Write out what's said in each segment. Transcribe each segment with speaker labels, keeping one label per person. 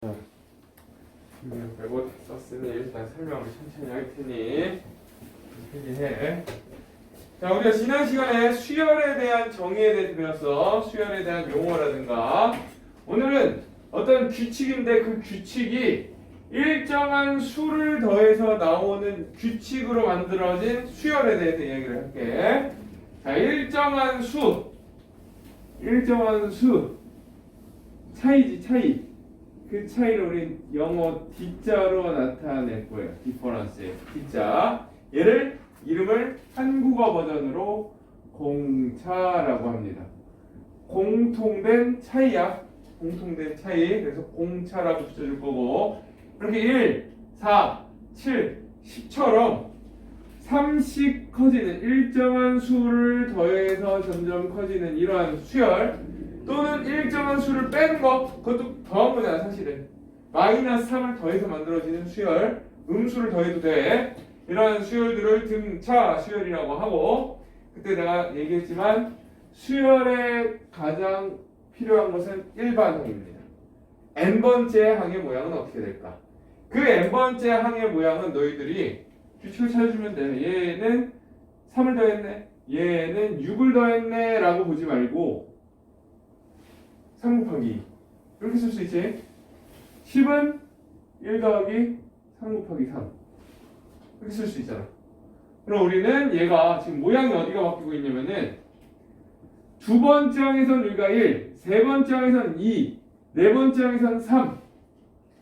Speaker 1: 배고 썼으니 일단 설명을 천천히 할 테니 필기해. 자, 우리가 지난 시간에 수열에 대한 정의에 대해서 배웠어. 수열에 대한 용어라든가. 오늘은 어떤 규칙인데 그 규칙이 일정한 수를 더해서 나오는 규칙으로 만들어진 수열에 대해서 이야기를 할게. 자, 일정한 수 차이지, 차이. 그 차이를 우리 영어 D자로 나타낼 거예요. 디퍼런스. D자. 얘를 이름을 한국어 버전으로 공차라고 합니다. 공통된 차이야. 공통된 차이. 그래서 공차라고 붙여줄 거고, 이렇게 1, 4, 7, 10처럼 3씩 커지는 일정한 수를 더해서 점점 커지는 이러한 수열, 또는 일정한 수를 빼는 거, 그것도 더한 거잖아 사실은. 마이너스 3을 더해서 만들어지는 수열, 음수를 더해도 돼. 이러한 수열들을 등차 수열이라고 하고, 그때 내가 얘기했지만 수열에 가장 필요한 것은 일반항입니다. n번째 항의 모양은 어떻게 될까? 그 n번째 항의 모양은 너희들이 규칙을 찾아주면 돼. 얘는 3을 더했네, 얘는 6을 더했네 라고 보지 말고 3 곱하기 2 이렇게 쓸 수 있지. 10은 1 더하기 3 곱하기 3 이렇게 쓸 수 있잖아. 그럼 우리는 얘가 지금 모양이 어디가 바뀌고 있냐면은 두 번째 항에선 우리가 1, 세 번째 항에선 2, 네 번째 항에선 3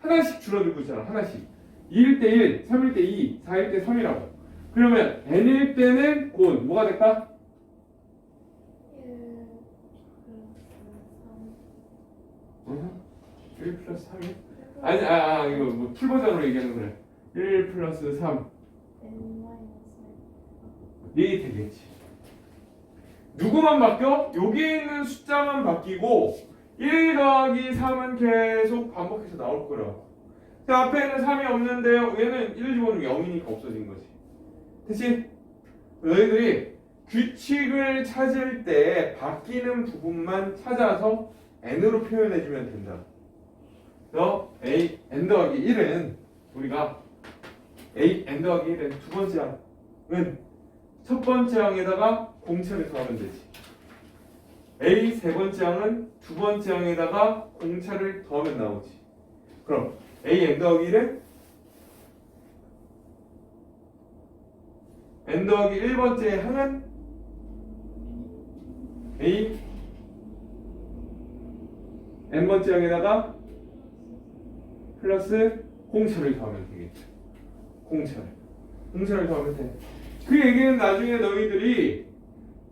Speaker 1: 하나씩 줄어들고 있잖아. 하나씩. 2일 때 1, 3일 때 2, 4일 때 3이라고. 그러면 n일 때는 곧 뭐가 될까? 1 플러스 3이? 아니, 이거 뭐 풀버전으로 얘기하는 거래. 1 플러스 3 이게 되겠지. 누구만 바뀌어? 여기에 있는 숫자만 바뀌고 1 더하기 3은 계속 반복해서 나올 거라고. 앞에는 3이 없는데요, 얘는 1을 집어넣으면 0이니까 없어진 거지. 그치? 너희들이 규칙을 찾을 때 바뀌는 부분만 찾아서 n으로 표현해주면 된다. 그래서 n 더하기 1은 우리가 n 더하기 1은 두 번째 항은 첫 번째 항에다가 공차를 더하면 되지. a 세 번째 항은 두 번째 항에다가 공차를 더하면 나오지. 그럼 n 더하기 1은 n 더하기 1번째 항은 a n번째 항에다가 플러스 공차를 더하면 되겠죠. 공차를 더하면 돼. 그 얘기는 나중에 너희들이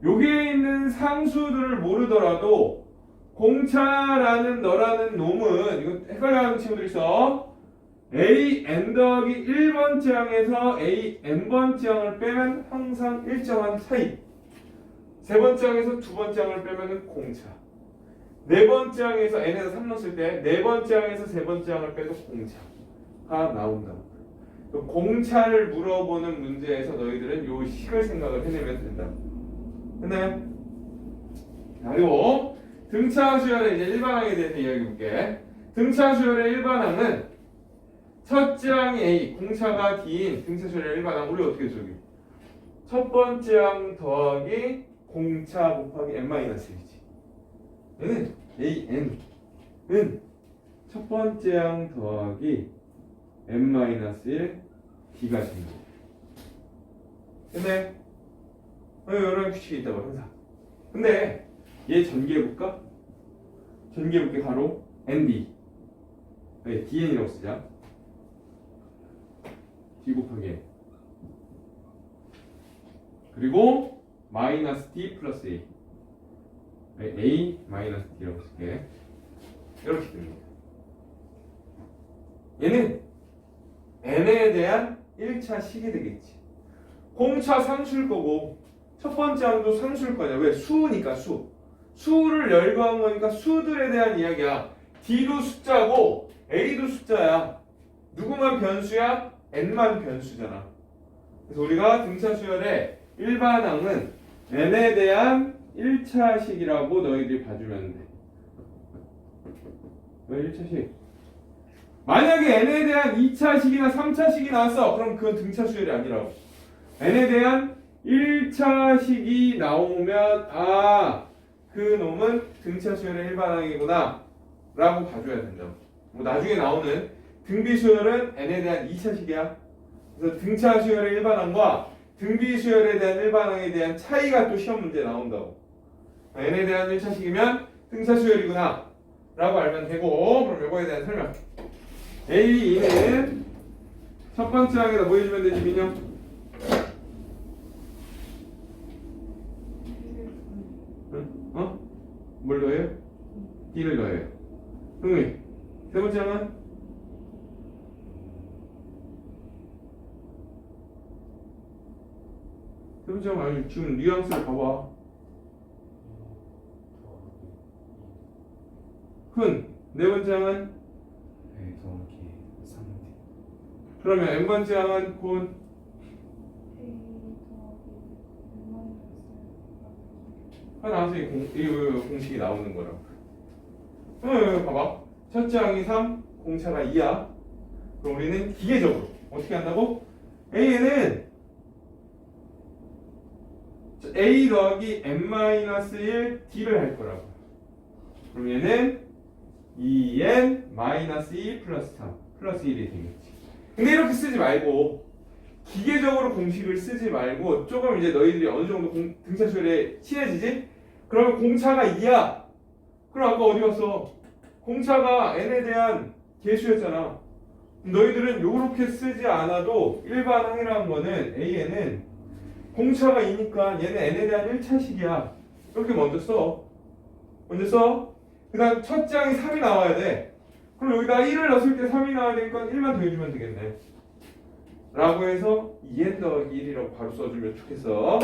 Speaker 1: 여기에 있는 상수들을 모르더라도 공차라는 너라는 놈은, 이거 헷갈려하는 친구들 있어. a n 더하기 1번째 항에서 a n번째 항을 빼면 항상 일정한 차이. 세 번째 항에서 두 번째 항을 빼면은 공차. 네 번째 항에서 n에서 3 넣었을 때 네 번째 항에서 세 번째 항을 빼도 공차가 나온다고. 공차를 물어보는 문제에서 너희들은 요 식을 생각을 해내면 된다. 됐나요? 그리고 등차 수열의 이제 일반항에 대해서 이야기해 볼게. 등차 수열의 일반항은 첫째 항이 A, 공차가 D인 등차 수열의 일반항, 우리 어떻게 적용? 첫 번째 항 더하기 공차 곱하기 n-1이지. 얘는 AN은 첫 번째 항 더하기 n-1 D가 됩니다. 근데 이런 규칙이 있다고 항상. 근데 얘 전개해볼까? 전개해볼게. 가로 ND DN이라고 쓰자. D 곱하기 N 그리고 마이너스 D 플러스 A A 마이너스 D라고 쓸게. 이렇게 됩니다. 얘는 n에 대한 1차 식이 되겠지. 공차 상수일 거고 첫 번째 항도 상수일 거냐. 왜? 수니까 수를 열거한 거니까 수들에 대한 이야기야. D도 숫자고 A도 숫자야. 누구만 변수야? n만 변수잖아. 그래서 우리가 등차 수열의 일반항은 n에 대한 1차식이라고 너희들이 봐주면 돼. 왜 1차식? 만약에 n에 대한 2차식이나 3차식이 나왔어. 그럼 그건 등차 수열이 아니라고. n에 대한 1차식이 나오면 그 놈은 등차 수열의 일반항이구나 라고 봐줘야 된다. 뭐 나중에 나오는 등비 수열은 n에 대한 2차식이야. 그래서 등차 수열의 일반항과 등비 수열에 대한 일반항에 대한 차이가 또 시험 문제에 나온다고. n에 대한 1차식이면 등차 수열이구나 라고 알면 되고, 그럼 이거에 대한 설명. A2는 첫 번째 항에다 뭐 해주면 되지, 민영? 응? 뭘 넣어요? D를 넣어요. 흥미. 세 번째 항은? 세 번째 항은 아니, 지금 뉘앙스를 봐봐. 네 번째 항은?
Speaker 2: A 더하기 3D.
Speaker 1: 그러면 n번째 항은 곧 나와서 이 공식이 나오는 거라고. 봐봐. 첫째 항이 3, 공차가 2야. 그럼 우리는 기계적으로 어떻게 한다고? A는 A 더하기 n-1 D를 할 거라고. 그럼 얘는 2n-2 플러스 3 플러스 1이 되겠지. 근데 이렇게 쓰지 말고 기계적으로 공식을 쓰지 말고 조금 이제 너희들이 어느 정도 등차 수열에 친해지지? 그러면 공차가 2야. 그럼 아까 어디 갔어? 공차가 n에 대한 계수였잖아. 너희들은 요렇게 쓰지 않아도 일반항이라는 거는 AN은 공차가 2니까 얘는 n에 대한 1차식이야. 이렇게 먼저 써. 그 다음 첫 장이 3이 나와야 돼. 그럼 여기다 1을 넣었을 때 3이 나와야 되니까 1만 더해주면 되겠네. 라고 해서 2n 더하기 1이라고 바로 써주면 좋겠어.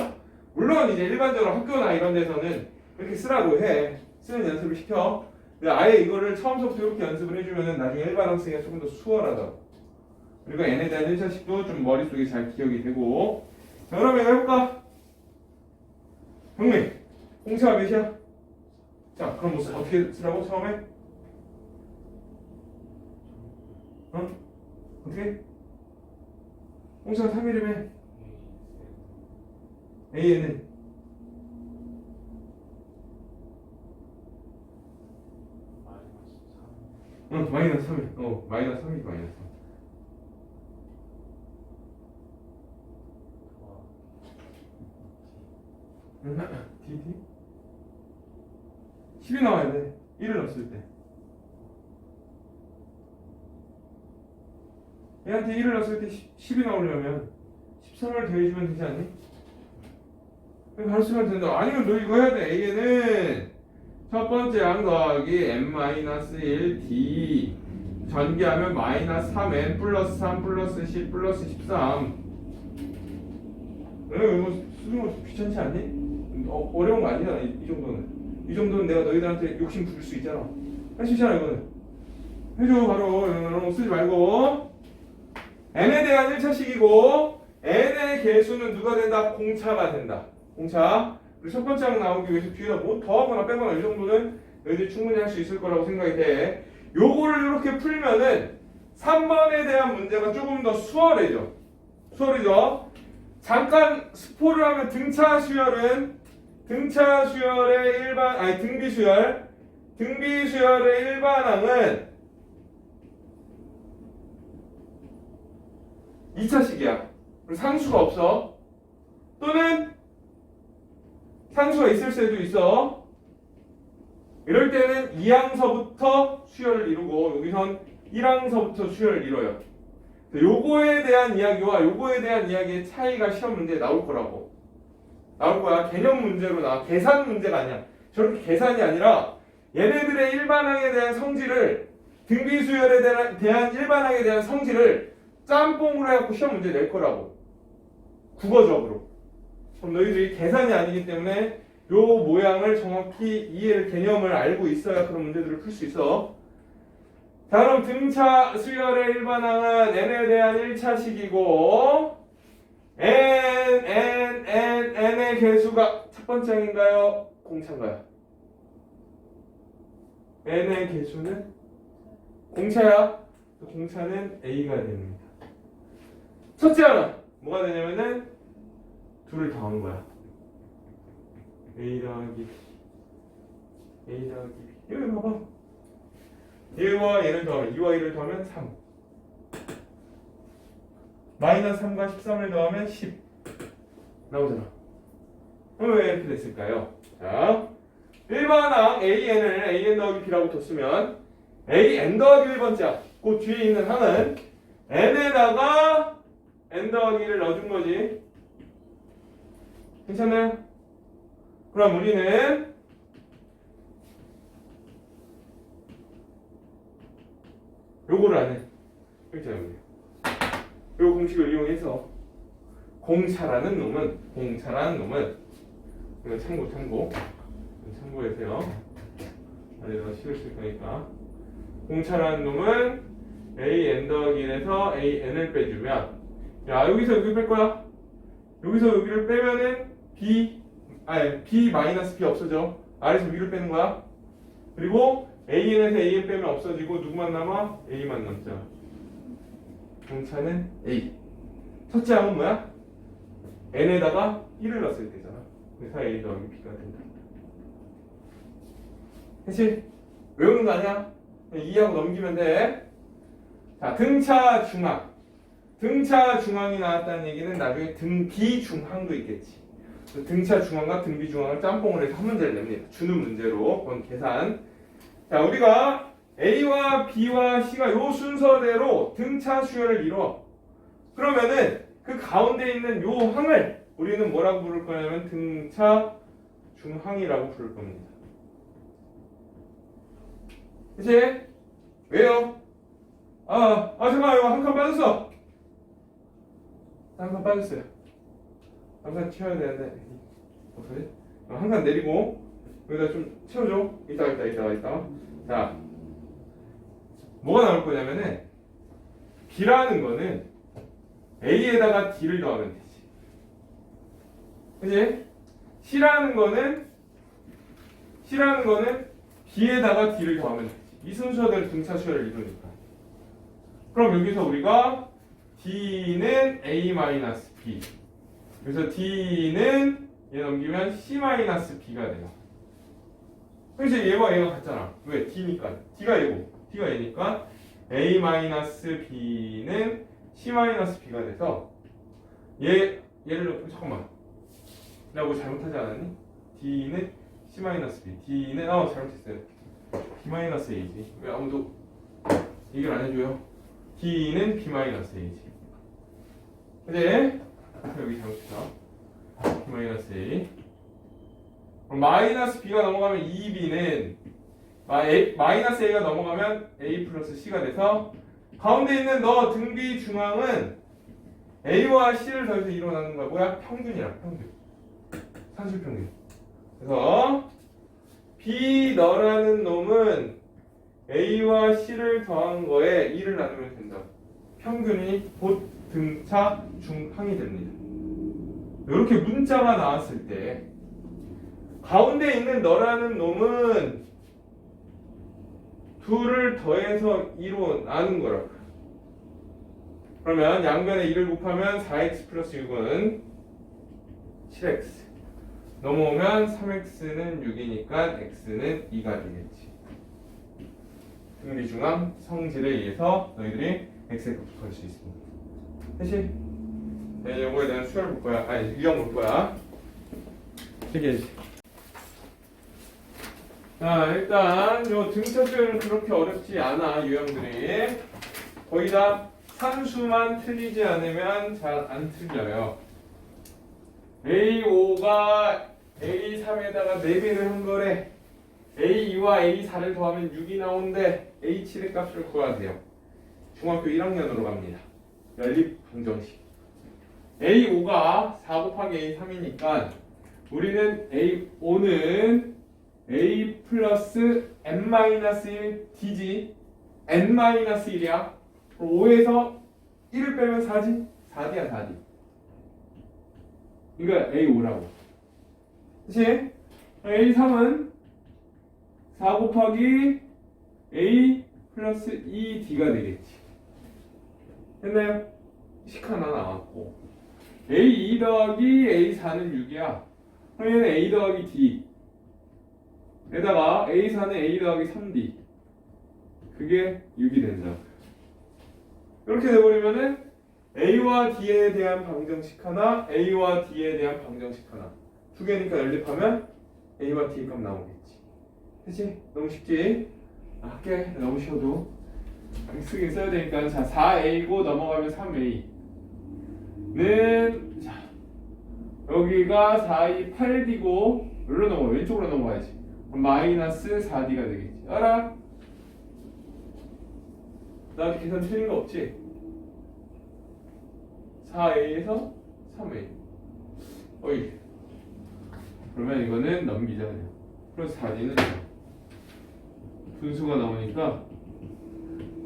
Speaker 1: 물론 이제 일반적으로 학교나 이런 데서는 이렇게 쓰라고 해. 쓰는 연습을 시켜. 근데 아예 이거를 처음부터 이렇게 연습을 해주면 나중에 일반항 쓰기가 조금 더 수월하다. 그리고 n에 대한 1차식도 좀 머릿속에 잘 기억이 되고. 자, 그러면 해볼까? 형님, 공차가 몇이야? 자, 그럼 뭐 어떻게 쓰라고 처음에? 어떻게? 공차가 3이라며 A는 마이너스 3. 마이너스 3이지, 마이너스 3. DD? 10이 나와야 돼. 1을 넣었을 때. 얘한테 1을 넣었을 때 10이 나오려면 13을 더해주면 되지 않니? 바로 쓰면 된다. 아니면 너 이거 해야 돼. A는 첫 번째 항 더하기 n-1 D 전개하면 마이너스 3n 플러스 3 플러스 10 플러스 13. 이거 쓰는 거 귀찮지 않니? 어려운 거 아니잖아. 이 정도는 내가 너희들한테 욕심 부릴 수 있잖아. 할 수 있잖아. 이거는 해줘. 바로 이런 거 쓰지 말고. n에 대한 1차식이고 n의 개수는 누가 된다? 공차가 된다. 공차. 그리고 첫 번째 항 나오기 위해서 뒤에다 뭐 더하거나 빼거나 이 정도는 너희들이 충분히 할 수 있을 거라고 생각이 돼. 요거를 이렇게 풀면은 3번에 대한 문제가 조금 더 수월해져. 잠깐 스포를 하면 등차 수열의 등비 수열의 일반항은 2차식이야. 상수가 없어. 또는 상수가 있을 수도 있어. 이럴 때는 2항서부터 수열을 이루고 여기선 1항서부터 수열을 이뤄요. 요거에 대한 이야기와 요거에 대한 이야기의 차이가 시험 문제에 나올 거라고. 나올 거야. 개념 문제로 나와. 계산 문제가 아니야. 저렇게 계산이 아니라 얘네들의 일반항에 대한 성질을 등비수열에 대한 일반항에 대한 성질을 짬뽕으로 해갖고 시험 문제 낼 거라고. 국어적으로. 그럼 너희들이 계산이 아니기 때문에 요 모양을 정확히 개념을 알고 있어야 그런 문제들을 풀 수 있어. 자, 그럼 등차 수열의 일반항은 n에 대한 1차식이고 n의 개수가 첫 번째 항인가요? 공차인가요? n의 개수는 공차야. 또 공차는 A가 됩니다. 첫째 하나 뭐가 되냐면은 둘을 더한 거야. A 더하기 B A 더하기 B 여기 봐봐. 얘와 얘를 더하면 2와 1을 더하면 3 마이너스 3과 13을 더하면 10 나오잖아. 그럼 왜 이렇게 됐을까요? 자 1번항 AN을 AN 더하기 B라고 뒀으면 AN 더하기 1번자 그 뒤에 있는 항은 N에다가 N 더하기를 넣어준 거지. 괜찮나요? 그럼 우리는 요거를 안 해. 여기 있잖아요. 요 공식을 이용해서 공차라는 놈은 이거 참고해서요. 안에다가 식을 쓸 거니까 공차라는 놈은 AN 더하기 1에서 AN을 빼주면 야 여기서 여기 뺄 거야. 여기서 여기를 빼면은 B 마이너스 B 없어져. 아래에서 위를 빼는 거야. 그리고 AN에서 AN 빼면 없어지고 누구만 남아? A만 남잖아. 공차는 A. 첫째 항은 뭐야? N에다가 1을 넣었을 때잖아. 그래서 A 더하기 B가 된다. 그치? 외우는 거 아니야? 그냥 이해하고 넘기면 돼. 자, 등차 중항이 나왔다는 얘기는 나중에 등비 중항도 있겠지. 등차 중항과 등비 중항을 짬뽕을 해서 한 문제를 냅니다. 주는 문제로. 그건 계산. 자, 우리가 A와 B와 C가 요 순서대로 등차 수열을 이뤄. 그러면은 그 가운데 있는 요 항을 우리는 뭐라고 부를 거냐면 등차 중항이라고 부를 겁니다. 그치? 왜요? 잠깐만, 이거 한 칸 빠졌어. 한 칸 빠졌어요. 한 칸 채워야 되는데 어떡하지? 한 칸 내리고 여기다 좀 채워줘. 이따. 자, 뭐가 나올 거냐면은 B라는 거는 A에다가 D를 더하면 되지. 그치? C라는 거는 B에다가 D를 더하면 되지. 이 순서대로 등차 수열을 이루니까. 그럼 여기서 우리가 D는 A-B 그래서 D는 얘 넘기면 C-B가 돼요. 그래서 얘와 얘가 같잖아. 왜? D니까. D가 얘니까 A-B는 C-B가 돼서 얘를 넣고 잠깐만 내가 뭐 잘못하지 않았니? D는 C-B D는 잘못했어요. B-A지. 왜 아무도 얘기를 안 해줘요? D는 B-A지. 그치? 여기 잘못했어. B-A. 그럼 마이너스 B가 넘어가면 2B는 마이너스 A가 넘어가면 A 플러스 C가 돼서 가운데 있는 너 등비 중앙은 A와 C를 더해서 일어나는 거야. 뭐야? 평균이야. 평균. 산술평균. 그래서 B 너라는 놈은 A와 C를 더한 거에 2를 나누면 된다. 평균이 곧 등차 중항이 됩니다. 이렇게 문자가 나왔을 때 가운데 있는 너라는 놈은 둘을 더해서 2로 나눈 거라고. 그러면 양변에 2를 곱하면 4x 플러스 6은 7x 넘어오면 3x는 6이니까 x는 2가 되겠지. 등비중앙 성질에 의해서 너희들이 x의 값을 구할 수 있습니다. 됐지? 네, 요거에 대한 수열 볼 거야. 아니, 유형 볼 거야. 이게 자, 일단 요 등차 수열은 그렇게 어렵지 않아. 유형들이 거의 다 산수만 틀리지 않으면 잘 안 틀려요. A5가 A3에다가 4배를 한 거래. A2와 A4를 더하면 6이 나오는데 A7의 값을 구해야 돼요. 중학교 1학년으로 갑니다. 연립 방정식. A5가 4 곱하기 A3이니까 우리는 A5는 A 플러스 N-1 D지. N-1이야. 5에서 1을 빼면 4지? 4D야 4D. 이거 A5라고. 그치? A3은 4 곱하기 A 플러스 2D가 되겠지. 했나요? 식 하나 나왔고 A2 더하기 A4는 6이야. 그럼 얘는 A 더하기 D 에다가 A4는 A 더하기 3D 그게 6이 된다. 이렇게 돼버리면은 A와 D에 대한 방정식 하나 A와 D에 대한 방정식 하나 두 개니까 연립하면 A와 D 값 나오겠지. 그치? 너무 쉽지? 할게. 너무 쉬워도 쓰긴 써야 되니까. 자, 4A고 넘어가면 3A는 자 여기가 4, 2, 8D고 여기로 넘어가. 왼쪽으로 넘어가야지. 그럼 마이너스 4D가 되겠지. 알아? 나한테 계산 틀린 거 없지? 4A에서 3A 어이 그러면 이거는 넘기자 그냥. 플러스 4D는 분수가 나오니까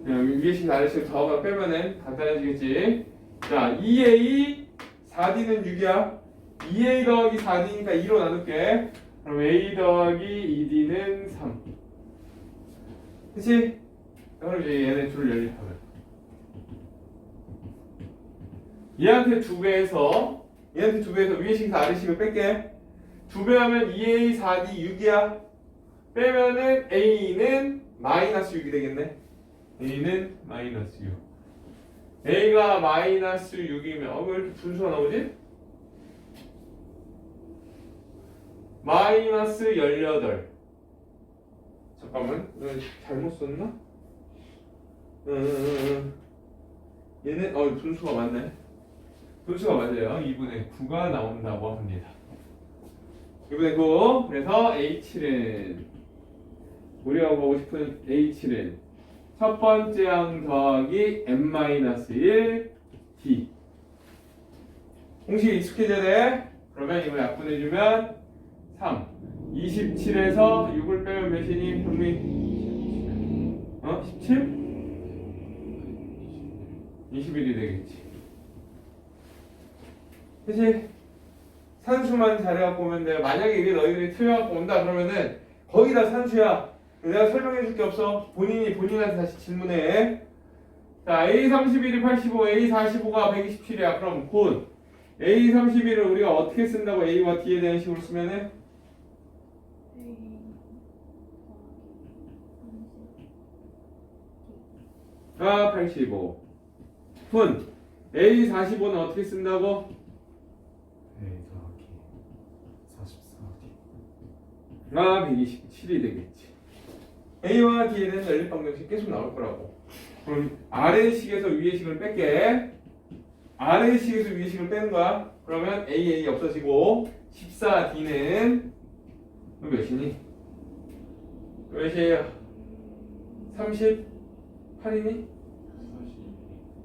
Speaker 1: 그냥 위에식 아래식 더하거나 빼면은 간단해지겠지. 자 2A 4D는 6이야. 2A 더하기 4D니까 2로 나눌게. 그럼 A 더하기 2D는 3 그치? 그럼 이제 얘네 둘 연립하면 얘한테 2배해서 위에식 아래식을 뺄게. 2배 하면 2A 4D 6이야. 빼면은 A는 마이너스 6이 되겠네. A는 마이너스 6. A가 마이너스 6이면 왜 이렇게 분수가 나오지? 마이너스 18. 잠깐만 이거 잘못 썼나? 얘는 분수가 맞네. 분수가 맞아요. 2분의 9가 나온다고 합니다. 2분의 9. 그래서 H는 우리가 보고 싶은 H는 첫 번째 항 더하기 n-1 D. 공식이 익숙해져야 돼. 그러면 이거 약분해주면 3. 27에서 6을 빼면 몇이니? 형미? 17? 21이 되겠지. 그치? 산수만 잘해갖고 오면 돼. 만약에 이게 너희들이 틀려갖고 온다 그러면은 거의 다 산수야. 내가 설명해줄 게 없어. 본인한테 다시 질문해. 자, A31이 85, A45가 127이야. 그럼 곧 A31을 우리가 어떻게 쓴다고 A와 D에 대한 식으로 쓰면은? 아, 85. 분 A45는 어떻게 쓴다고?
Speaker 2: A 더하기 44D.
Speaker 1: 아, 127이 되겠지. A와 D에 대한 연립 방정식 계속 나올 거라고. 그럼 아래식에서 위의식을 뺄게. 아래식에서 위의식을 빼는 거야. 그러면 AA 없어지고 14D는 몇이니? 몇이에요? 38이니?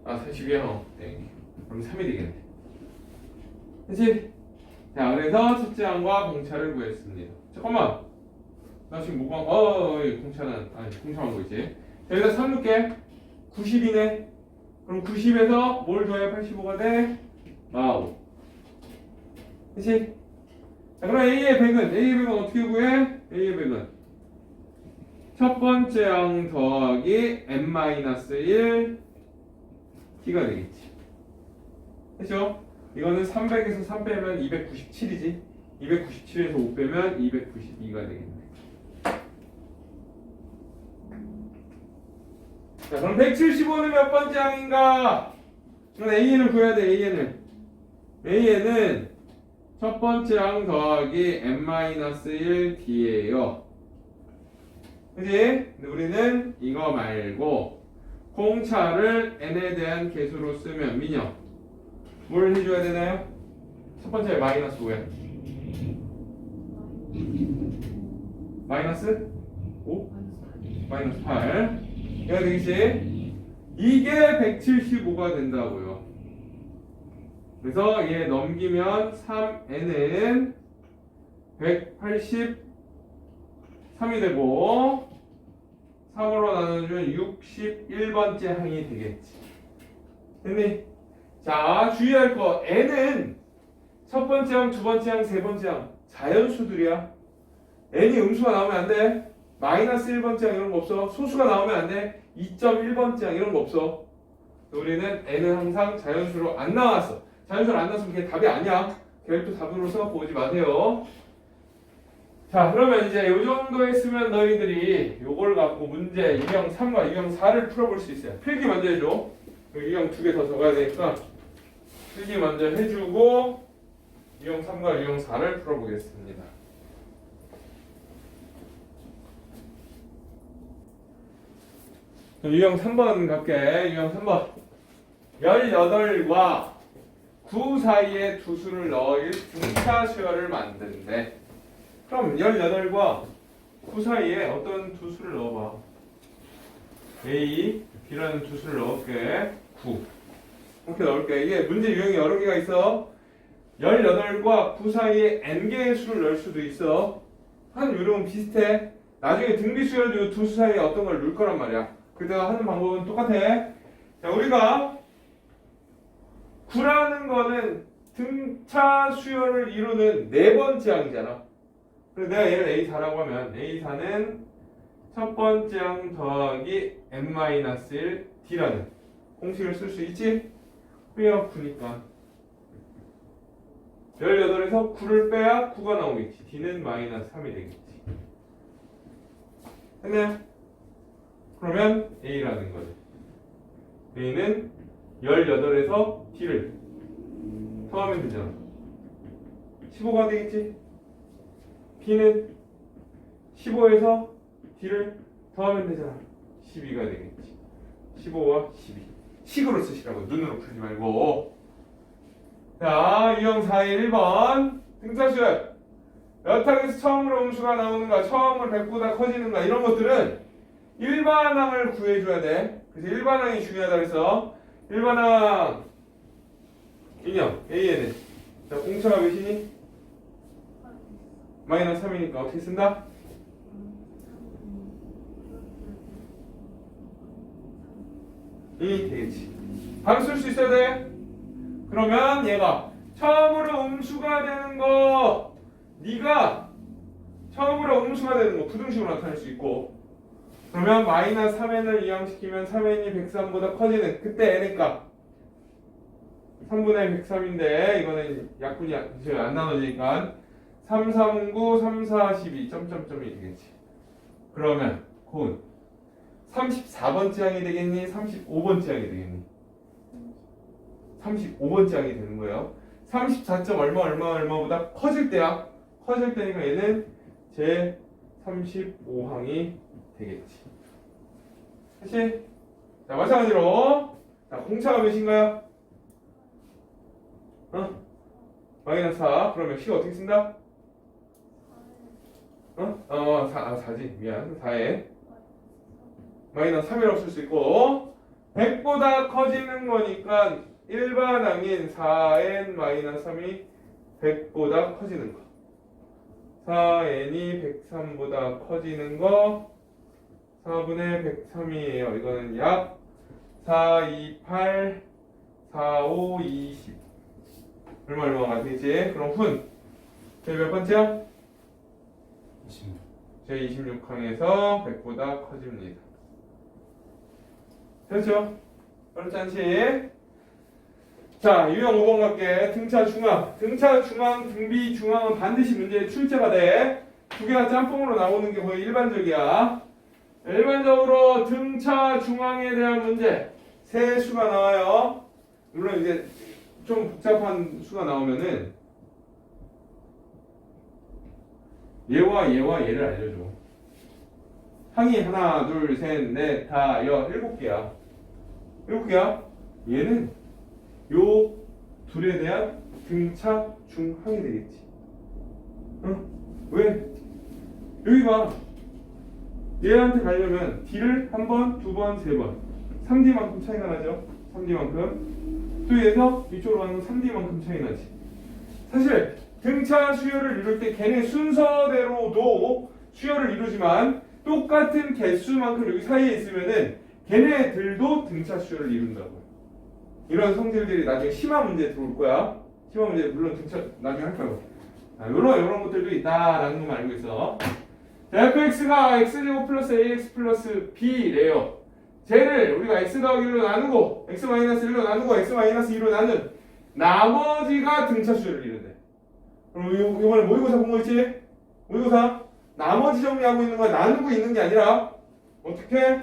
Speaker 1: 아 40이야. 네. 그럼 3이 되겠네. 그치? 자 그래서 첫째 항과 공차를 구했습니다. 잠깐만 나 지금 뭐가 공차는 공차한 거 있지. 자, 여기다 3 넣을게. 90이네. 그럼 90에서 뭘 더해야 85가 돼? 45. 그치? 자 그럼 A의 100은 어떻게 구해? A의 100은 첫 번째 항 더하기 n-1 T가 되겠지. 그죠? 이거는 300에서 3 빼면 297이지. 297에서 5 빼면 292가 되겠네. 자, 그럼 175는 몇 번째 항인가? 그럼 AN을 구해야 돼. AN은 첫 번째 항 더하기 n-1 D예요. 그지? 근데 우리는 이거 말고 공차를 n에 대한 개수로 쓰면 민영 뭘 해줘야 되나요? 첫 번째 마이너스 5야. 마이너스 5? 마이너스 8. 이거 되겠지? 이게 175가 된다고요. 그래서 얘 넘기면 3n은 183이 되고 3으로 나눠주면 61번째 항이 되겠지. 됐니? 자, 주의할 거 n은 첫 번째 항, 두 번째 항, 세 번째 항 자연수들이야. n이 음수가 나오면 안 돼. 마이너스 1번째 항 이런 거 없어. 소수가 나오면 안 돼. 2.1번째 항 이런 거 없어. 우리는 n은 항상 자연수로 안 나왔어. 자연수로 안 나왔으면 그게 답이 아니야. 별도 답으로 써갖고 오지 마세요. 자, 그러면 이제 요 정도 했으면 너희들이 요걸 갖고 문제 유형 3과 유형 4를 풀어볼 수 있어요. 필기 먼저 해줘. 유형 2개 더 적어야 되니까 필기 먼저 해주고 유형 3과 유형 4를 풀어보겠습니다. 유형 3번 갈게. 유형 3번 18과 9 사이에 두 수를 넣을 등차 수열을 만드는데 그럼 18과 9 사이에 어떤 두 수를 넣어봐. A, B라는 두 수를 넣을게. 9 이렇게 넣을게. 이게 문제 유형이 여러 개가 있어. 18과 9 사이에 n개의 수를 넣을 수도 있어. 하는 요령은 비슷해. 나중에 등비 수열도 이 두 수 사이에 어떤 걸 넣을 거란 말이야. 그때가 하는 방법은 똑같아. 자, 우리가 9라는 거는 등차 수열을 이루는 네 번째 항이잖아. 그래서 내가 얘를 A4라고 하면 A4는 첫 번째 항 더하기 n-1 D라는 공식을 쓸 수 있지? 빼야 9니까 18에서 9를 빼야 9가 나오겠지. D는 -3이 되겠지. 됐나요? 그러면 A라는 거죠. A는 18에서 D를 더하면 되잖아. 15가 되겠지? B는 15에서 D를 더하면 되잖아. 12가 되겠지. 15와 12. 식으로 쓰시라고. 눈으로 풀지 말고. 자, 유형 4의 1번. 등차수열. 몇 항에서 처음으로 음수가 나오는가, 처음으로 100보다 커지는가, 이런 것들은 일반항을 구해줘야 돼. 그래서 일반항이 중요하다 그래서 일반항 인형 AN은 자, 공차가 몇이니? -3이니까 어떻게 쓴다? 이 되겠지. 바로 쓸 수 있어야 돼. 그러면 얘가 처음으로 음수가 되는 거, 네가 처음으로 음수가 되는 거 부등식으로 나타낼 수 있고, 그러면 -3n을 이항시키면 3n이 103보다 커지는 그때 n의 값 3분의 103인데 이거는 약분이 안 나눠지니까 3, 3, 9, 3, 4, 12 점점점이 되겠지. 그러면 곧 34번째 항이 되겠니? 35번째 항이 되겠니? 35번째 항이 되는 거예요. 34점 얼마보다 커질 때야. 커질 때니까 얘는 제 35항이 되겠지. 그치? 자, 마찬가지로 자, 공차가 몇인가요? -4. 그러면 C가 어떻게 쓴다? 4지. 미안. 4에 -3이라고 쓸 수 있고 100보다 커지는 거니까 일반항인 4n-3이 100보다 커지는 거. 4n이 103보다 커지는 거 4분의 103이에요. 이거는 약 4, 2, 8, 4, 5, 20 얼마가 되지? 그럼 훈 제 몇 번째야?
Speaker 2: 26.
Speaker 1: 제 26항에서 100보다 커집니다. 그렇죠? 어렵지 않지? 자, 유형 5번 갈게. 등차 중앙. 등차 중앙, 등비 중앙은 반드시 문제에 출제가 돼. 두 개가 짬뽕으로 나오는 게 거의 일반적이야. 일반적으로 등차 중앙에 대한 문제 세 수가 나와요. 물론 이제 좀 복잡한 수가 나오면은 얘와 얘를 알려줘. 항이 하나, 둘, 셋, 넷, 다, 여, 7개야. 7개야? 얘는 요 둘에 대한 등차 중항이 되겠지. 응? 왜? 여기 봐. 얘한테 가려면 D를 한 번, 두 번, 세 번 3D만큼 차이가 나죠. 3D만큼. 또 얘에서 이쪽으로 가는 건 3D만큼 차이 나지. 사실 등차 수열을 이룰 때 걔네 순서대로도 수열을 이루지만 똑같은 개수만큼 여기 사이에 있으면은 걔네들도 등차 수열을 이룬다고. 이런 성질들이 나중에 심화 문제에 들어올 거야. 심화 문제 물론 등차 나중에 할 거야. 이런 것들도 있다라는 것만 알고 있어. 자, fx가 x제곱 플러스 ax 플러스 b래요. 쟤를 우리가 x 더하기 1로 나누고 x 마이너스 1로 나누고 x 마이너스 2로 나눈 나머지가 등차 수열을 이룬대. 그럼 이번에 모의고사 본 거 있지? 모의고사 나머지 정리하고 있는 거야. 나누고 있는 게 아니라 어떻게?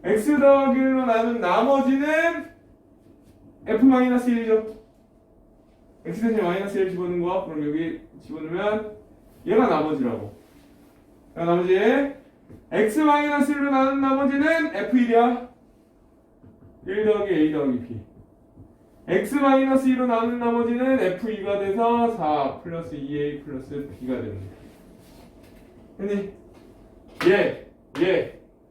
Speaker 1: x 더하기 1로 나눈 나머지는 f-1이죠. x 대신 마이너스 1 집어넣은 거. 그럼 여기 집어넣으면 얘가 나머지라고. 얘가 나머지 x-1로 나눈 나머지는 f1이야. 1 더하기 a 더하기 b. x-2로 나눈 나머지는 f2가 돼서 4 플러스 2a 플러스 b가 됩니다. 근데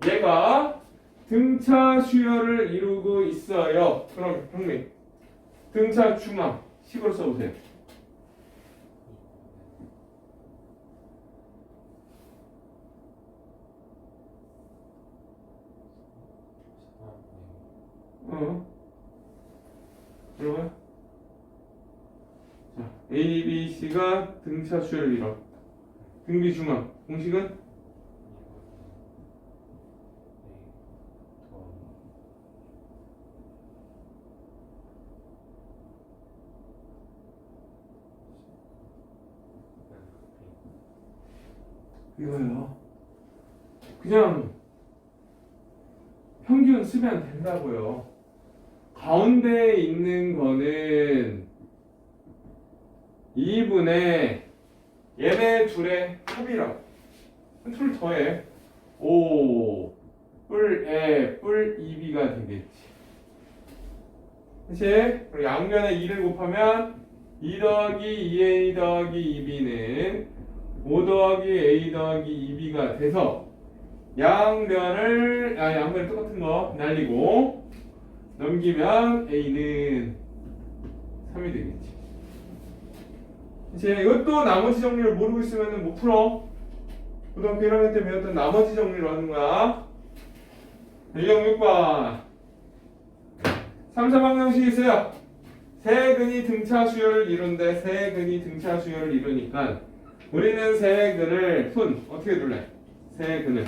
Speaker 1: 얘가 등차 수열을 이루고 있어요. 그럼 형님 등차 중앙 식으로 써보세요. 그러면 자 A, B, C가 등차 수열을 이뤄. 등비 중앙 공식은 이거요. 그냥 평균 쓰면 된다고요. 가운데에 있는 거는 2분의 얘네 둘의 합이라고. 둘 더해 5 뿔에 뿔 2b가 되겠지. 그치? 그리고 양면에 2를 곱하면 2 더하기 2a 더하기 2b는 5 더하기 a 더하기 2b가 돼서 양면을 똑같은 거 날리고 넘기면 a는 3이 되겠지. 이제 이것도 나머지 정리를 모르고 있으면 못 풀어. 고등학교 1학년 때 배웠던 나머지 정리를 하는 거야. 유형 6번 3, 4방정식이 있어요. 세근이 등차 수열을 이룬데 세근이 등차 수열을 이루니까 우리는 세근을 어떻게 둘래? 세근을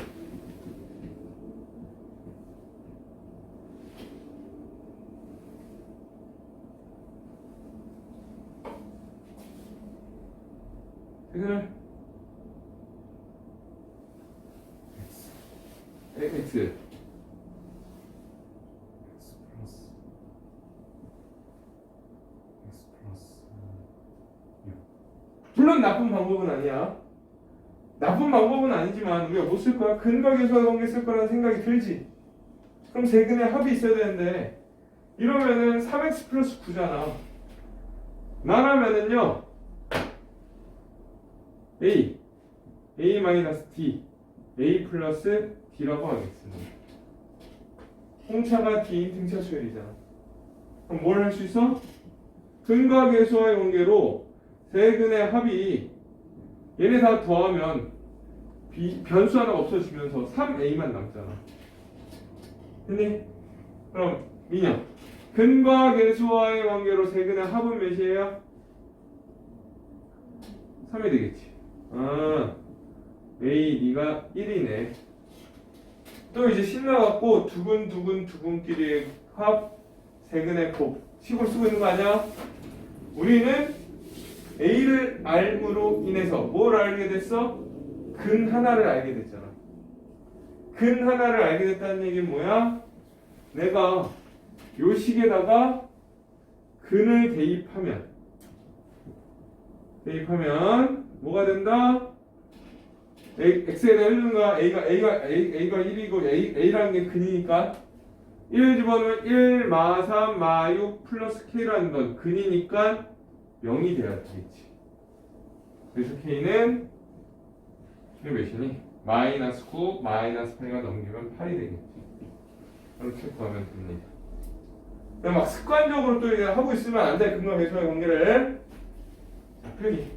Speaker 1: x 물론 나쁜 방법은 아니야. 나쁜 방법은 아니지만 우리가 못 쓸 거야. 근각에서 관계 쓸 거라는 생각이 들지. 그럼 세근의 합이 있어야 되는데 이러면은 3x 플러스 9잖아. 말하면은요 a 마이너스 d a 플러스 d라고 하겠습니다. 홍차가 d인 등차 수열이잖아. 그럼 뭘 할 수 있어? 근각에서의 관계로 세근의 합이 얘네 다 더하면 변수 하나가 없어지면서 3a만 남잖아. 됐니? 그럼 민영 근각계수와의 관계로 세근의 합은 몇이에요? 3이 되겠지. a, d가 1이네. 또 이제 신나갖고 두근끼리의 합 세근의 곱 식을 쓰고 있는 거 아니야? 우리는 a를 알므로 인해서 뭘 알게 됐어? 근 하나를 알게 됐잖아. 근 하나를 알게 됐다는 얘기는 뭐야? 내가 요 식에다가 근을 대입하면 뭐가 된다? x에다 1는 거야. a가 1이고 a라는 게 근이니까 1 집어넣으면 1 마 3 마 6 플러스 k라는 건 근이니까 0이 돼야 되겠지. 그래서 k는 몇이니? 마이너스 9 마이너스 8가 넘기면 8이 되겠지. 이렇게 구하면 됩니다. 막 습관적으로 또 이제 하고 있으면 안 돼. 근과 계수의 관계를. 자, 필기.